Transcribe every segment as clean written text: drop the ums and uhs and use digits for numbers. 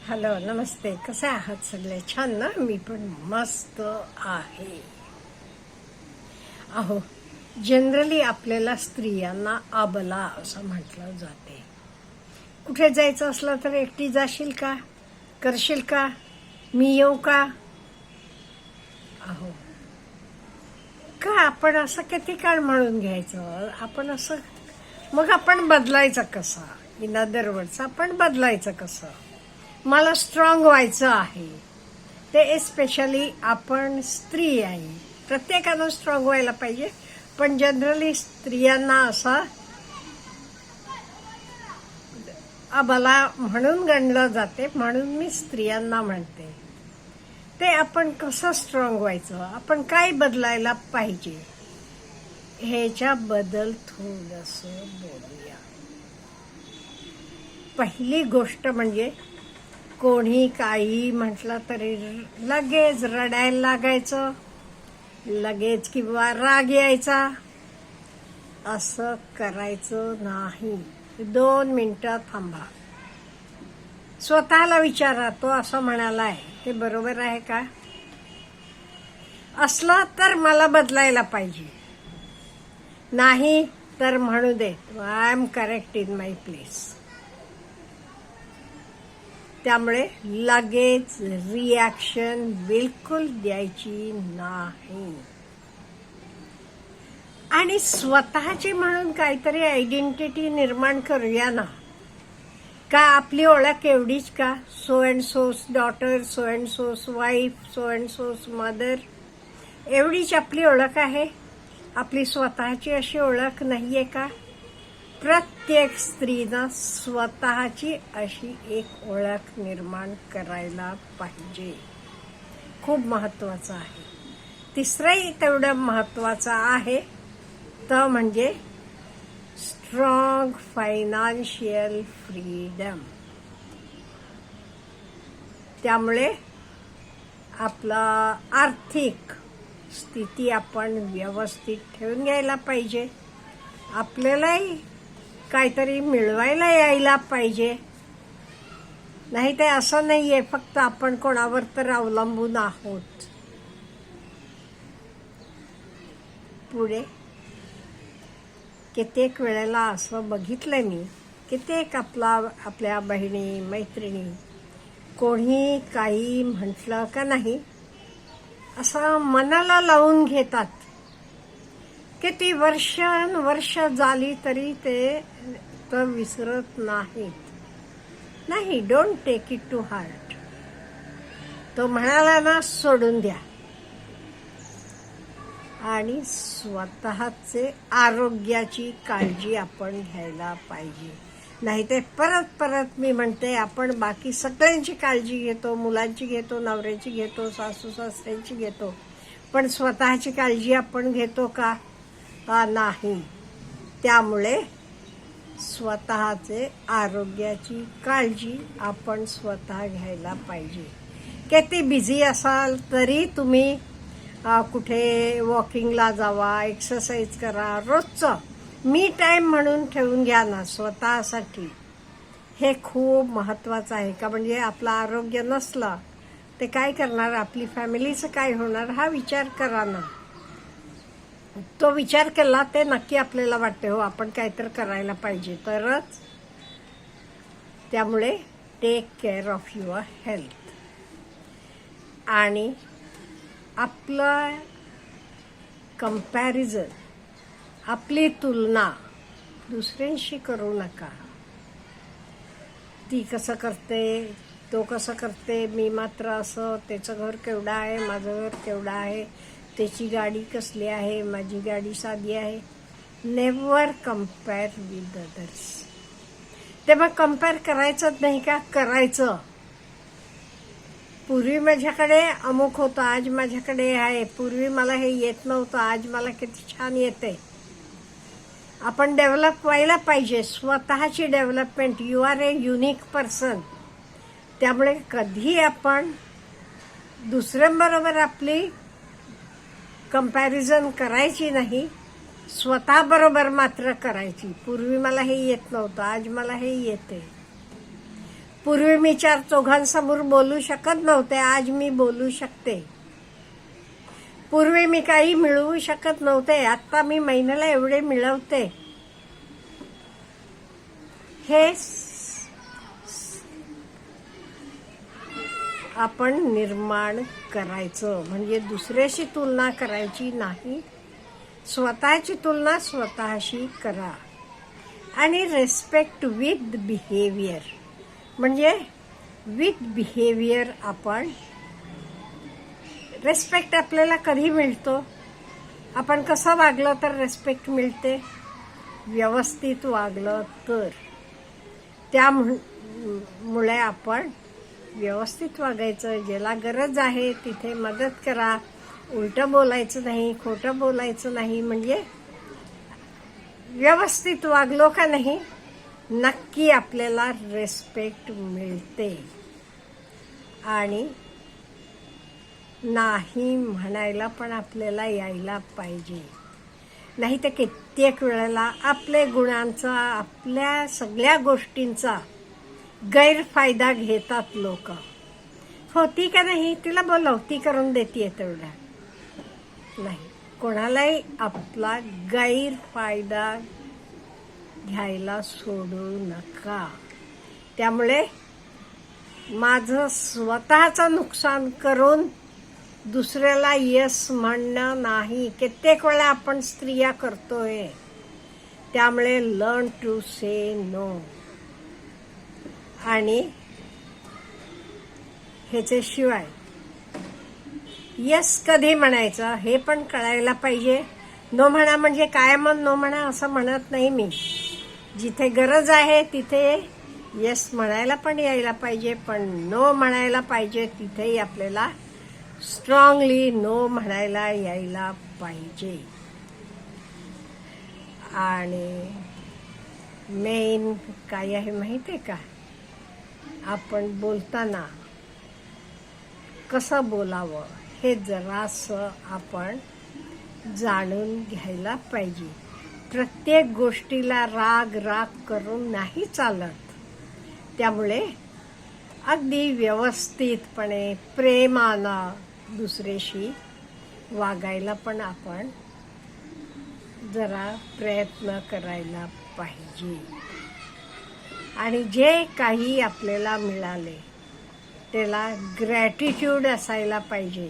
Hello, नमस्ते. कसे आहात सगळे? छान ना? मी पण मस्त आहे. अहो, जनरली आपल्याला स्त्रियांना अबला असं म्हटलं जाते. कुठे जायचं असलं तर एकटी जाशील का? करशील का? मी येऊ का? अहो, का आपण असं किती काळ म्हणून घ्यायचं? आपण असं मग आपण बदलायचं कसं? इन अदर वर्ड्स, आपण बदलायचं कसं? मला स्ट्रॉंग व्हायचं आहे. ते एस्पेशली आपण स्त्री आहे. प्रत्येकानं स्ट्रॉंग व्हायला पाहिजे, पण जनरली स्त्रियांना असा अबला म्हणून गणलं जाते, म्हणून मी स्त्रियांना म्हणते. ते आपण कसं स्ट्रॉंग व्हायचं, आपण काय बदलायला पाहिजे, ह्याच्याबद्दल थोडंसं बोलूया. पहिली गोष्ट म्हणजे कोणी काही म्हटलं तरी लगेच रडायला लागायचं, लगेच किंवा राग यायचा. असं करायचं नाही. 2 मिनिटं थांबा. स्वतःला विचारा, तो असं म्हणालाय, हे बरोबर आहे का? असलं तर मला बदलायला पाहिजे, नाही तर म्हणू दे, I am correct in my place. त्यामुळे लगेच रिॲक्शन बिलकुल द्यायची नाही. आणि स्वतःची म्हणून काहीतरी आयडेंटिटी निर्माण करूया ना. का आपली ओळख एवढीच का? So and so's daughter, so and so's wife, so and so's mother, एवढीच आपली ओळख आहे? आपली स्वतःची अशी ओळख नाहीये का? प्रत्येक स्त्रीनं स्वतःची अशी एक ओळख निर्माण करायला पाहिजे. खूप महत्वाचं आहे. तिसरंही तेवढं महत्वाचं आहे, तर म्हणजे स्ट्रॉंग फायनान्शियल फ्रीडम. त्यामुळे आपला आर्थिक स्थिती आपण व्यवस्थित ठेवून घ्यायला पाहिजे. आपल्यालाही काहीतरी मिळवायला यायला पाहिजे. नाही ते असं नाहीये फक्त आपण कोणावर तर अवलंबून आहोत. पुढे कित्येक वेळेला असं बघितलंय मी, कित्येक आपल्या बहिणी मैत्रिणी कोणी काही म्हटलं का नाही असं मनाला लावून घेतात. किती वर्ष झाली तरी ते तर विसरत नाहीत. नाही, don't take it to heart. तो म्हणाला ना, सोडून द्या. आणि स्वतःचे आरोग्याची काळजी आपण घ्यायला पाहिजे. नाही ते परत मी म्हणते, आपण बाकी सगळ्यांची काळजी घेतो, मुलांची घेतो, नवऱ्याची घेतो, सासू सासऱ्यांची घेतो, पण स्वतःची काळजी आपण घेतो का? नाही. त्यामुळे स्वतःचे आरोग्याची काळजी आपण स्वतः घ्यायला पाहिजे. किती बिझी असाल तरी तुम्ही कुठे वॉकिंगला जावा, एक्सरसाइज करा, रोजचं मी टाइम म्हणून ठेवून घ्या ना स्वतःसाठी. हे खूप महत्वाचं आहे. का म्हणजे आपलं आरोग्य नसलं ते काय करणार, आपली फॅमिलीचं काय होणार, हा विचार करा ना. तो विचार केला ते नक्की आपल्याला वाटते, हो आपण काहीतरी करायला पाहिजे तरच. त्यामुळे take care of your health. आणि आपलं कंपॅरिझन, आपली तुलना दुसऱ्यांशी करू नका. ती कसं करते, तो कसं करते, मी मात्र असं, त्याचं घर केवढं आहे, माझं घर केवढं आहे, त्याची गाडी कसली आहे, माझी गाडी साधी आहे. Never compare with others. ते मग कम्पेअर करायचंच नाही का? करायचं. पूर्वी माझ्याकडे अमुक होतं, आज माझ्याकडे आहे. पूर्वी मला हे येत नव्हतं, आज मला किती छान येते. आपण डेव्हलप व्हायला पाहिजे. स्वतःची development. You are a unique person. त्यामुळे कधी आपण दुसऱ्यांबरोबर आपली कंपॅरिझन करायची नाही, स्वतःबरोबर मात्र करायची. पूर्वी मला हे येत नव्हतं, आज मला हे येते. पूर्वी मी 4 चौघांसमोर बोलू शकत नव्हते, आज मी बोलू शकते. पूर्वी मी काही मिळवू शकत नव्हते, आता मी महिन्याला एवढे मिळवते. हे आपण निर्माण करायचं, म्हणजे दुसऱ्याशी तुलना करायची नाही, स्वतःची तुलना स्वतःशी करा. आणि रेस्पेक्ट विथ बिहेवियर, म्हणजे विथ बिहेवियर आपण रेस्पेक्ट आपल्याला कधी मिळतो, आपण कसं वागलं तर रेस्पेक्ट मिळते, व्यवस्थित वागलं तर. त्यामुळे आपण व्यवस्थित वागायचं, ज्याला गरज आहे तिथे मदत करा, उलटं बोलायचं नाही, खोटं बोलायचं नाही. म्हणजे व्यवस्थित वागलो का नाही, नक्की आपल्याला रिस्पेक्ट मिळते. आणि नाही म्हणायला पण आपल्याला यायला पाहिजे, नाही तर कित्येक वेळेला आपल्या गुणांचा, आपल्या सगळ्या गोष्टींचा गैरफायदा घेतात लोक. होती का नाही, तिला बोलव, ती करून देते तेवढा. नाही, कोणालाही आपला गैरफायदा घ्यायला सोडू नका. त्यामुळे माझं स्वतःचं नुकसान करून दुसऱ्याला यस म्हणणं नाही. कित्येक वेळा आपण स्त्रिया करतोय. त्यामुळे लर्न टू से नो. आणि ह्याच्याशिवाय यस कधी म्हणायचं हे पण कळायला पाहिजे. नो म्हणा म्हणजे कायमच नो म्हणा असं म्हणत नाही मी. जिथे गरज आहे तिथे यस म्हणायला पण यायला पाहिजे, पण नो म्हणायला पाहिजे तिथेही आपल्याला स्ट्रॉंगली नो म्हणायला यायला पाहिजे. आणि मेन काय आहे माहिती आहे का, आपण बोलताना कसं बोलावं हे जरासं आपण जाणून घ्यायला पाहिजे. प्रत्येक गोष्टीला राग करून नाही चालत. त्यामुळे अगदी व्यवस्थितपणे प्रेमानं दुसऱ्याशी वागायला पण आपण जरा प्रयत्न करायला पाहिजे. आणि जे काही आपल्याला मिळाले त्याला ग्रॅटिट्यूड असायला पाहिजे.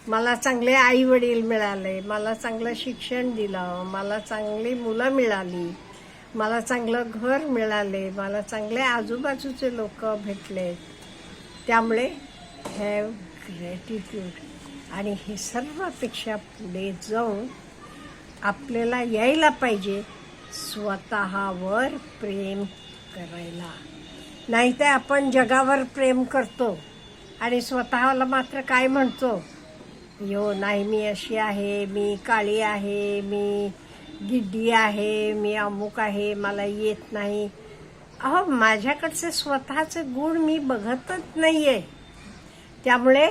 मला चांगले आई वडील मिळाले, मला चांगलं शिक्षण दिलं, मला चांगली मुलं मिळाली, मला चांगलं घर मिळाले, मला चांगले आजूबाजूचे लोक भेटले. त्यामुळे हॅव ग्रॅटिट्यूड. आणि हे सर्वापेक्षा पुढे जाऊन आपल्याला यायला पाहिजे स्वतःवर प्रेम करायला. नाहीतर आपण जगावर प्रेम करतो आणि स्वतःला मात्र काय म्हणतो, यो नाही मी अशी आहे, मी काळी आहे, मी गिड्डी आहे, मी अमुक आहे, मला येत नाही. अहो, माझ्याकडचे स्वतःचे गुण मी बघतच नाहीये. त्यामुळे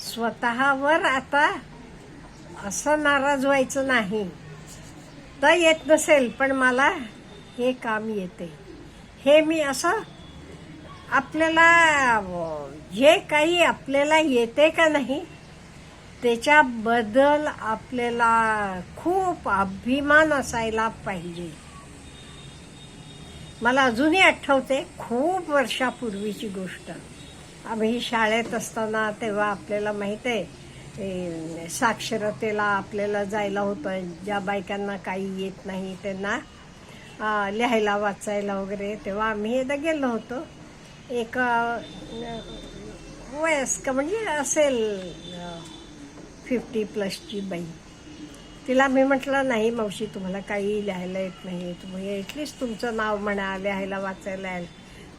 स्वतःवर आता असं नाराज व्हायचं नाही. तर येत नसेल पण मला हे काम येते, हे मी असं आपल्याला जे काही आपल्याला येते का नाही त्याच्याबद्दल आपल्याला खूप अभिमान असायला पाहिजे. मला अजूनही आठवते, खूप वर्षापूर्वीची गोष्ट. आम्ही शाळेत असताना तेव्हा आपल्याला माहित आहे साक्षरतेला आपल्याला जायला होतं. ज्या बायकांना काही येत नाही त्यांना लिहायला वाचायला वगैरे, तेव्हा आम्ही एकदा गेलो होतो. एक वयस्क म्हणजे असेल 50+ बाई, तिला मी म्हटलं नाही मावशी तुम्हाला काही लिहायला येत नाही, तुम्ही ॲटलिस्ट तुमचं नाव म्हणा, लिहायला वाचायला याल.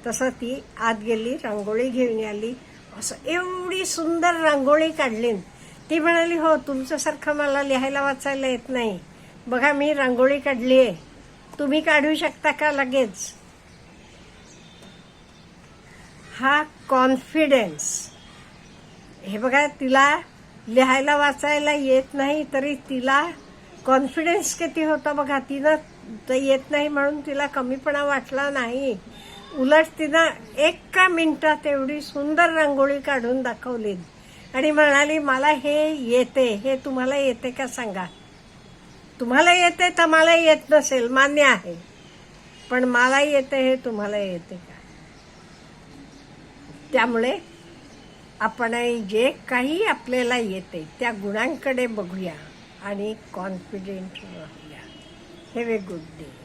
तसं ती आत गेली, रांगोळी घेऊन आली. असं एवढी सुंदर रांगोळी काढली. ती म्हणाली हो तुमच्यासारखं मला लिहायला वाचायला येत नाही, बघा मी रांगोळी काढली आहे, तुम्ही काढू शकता का लगेच. हा कॉन्फिडन्स. हे बघा, तिला लिहायला वाचायला येत नाही तरी तिला कॉन्फिडन्स किती होता बघा. तिनं तर येत नाही म्हणून तिला कमीपणा वाटला नाही. उलट तिनं एका मिनिटात एवढी सुंदर रांगोळी काढून दाखवली आणि म्हणाली मला हे येते. हे तुम्हाला येते का सांगा. तुम्हाला येते तर मला येत नसेल, मान्य आहे, पण मला येते हे तुम्हाला येते का. त्यामुळे आपण जे काही आपल्याला येते त्या गुणांकडे बघूया आणि कॉन्फिडेंट राहूया. Have a good day.